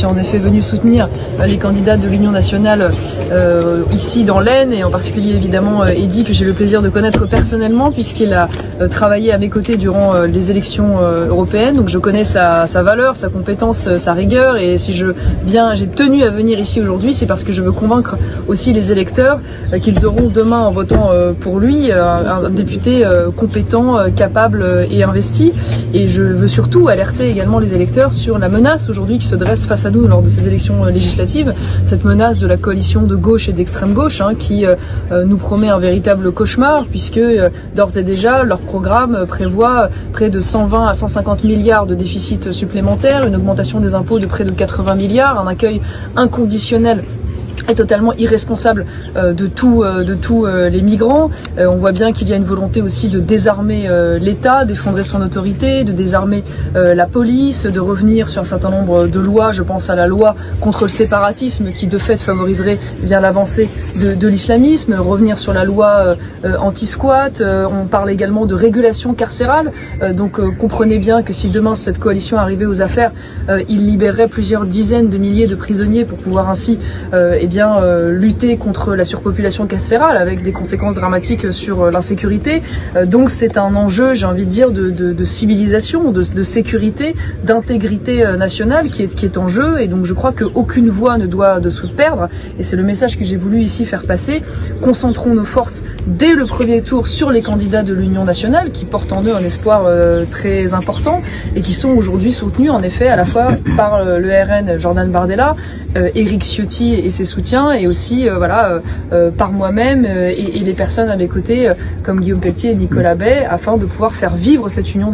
suis en effet venue soutenir les candidats de l'Union nationale ici dans l'Aisne, et en particulier évidemment Eddy, que j'ai le plaisir de connaître personnellement puisqu'il a travaillé à mes côtés durant les élections européennes. Donc je connais sa valeur, sa compétence, sa rigueur, et si j'ai tenu à venir ici aujourd'hui, c'est parce que je veux convaincre aussi les électeurs qu'ils auront demain, en votant pour lui, un député compétent, capable et investi. Et je veux surtout alerter également les électeurs sur la menace aujourd'hui qui se dresse face à nous lors de ces élections législatives, cette menace de la coalition de gauche et d'extrême gauche qui nous promet un véritable cauchemar, puisque d'ores et déjà leur programme prévoit près de 120 à 150 milliards de déficit supplémentaire, une augmentation des impôts de près de 80 milliards, un accueil inconditionnel est totalement irresponsable de tous les migrants. On voit bien qu'il y a une volonté aussi de désarmer l'État, d'effondrer son autorité, de désarmer la police, de revenir sur un certain nombre de lois. Je pense à la loi contre le séparatisme qui de fait favoriserait bien l'avancée de l'islamisme, revenir sur la loi anti-squat. On parle également de régulation carcérale. Donc comprenez bien que si demain cette coalition arrivait aux affaires, il libérerait plusieurs dizaines de milliers de prisonniers pour pouvoir ainsi lutter contre la surpopulation carcérale avec des conséquences dramatiques sur l'insécurité. Donc c'est un enjeu, j'ai envie de dire, de civilisation, de sécurité, d'intégrité nationale qui est en jeu, et donc je crois qu'aucune voix ne doit se perdre, et c'est le message que j'ai voulu ici faire passer. Concentrons nos forces dès le premier tour sur les candidats de l'Union nationale qui portent en eux un espoir très important et qui sont aujourd'hui soutenus en effet à la fois par le RN Jordan Bardella, Éric Ciotti et ses soutiens, et aussi par moi-même et les personnes à mes côtés comme Guillaume Pelletier et Nicolas Bay, afin de pouvoir faire vivre cette union.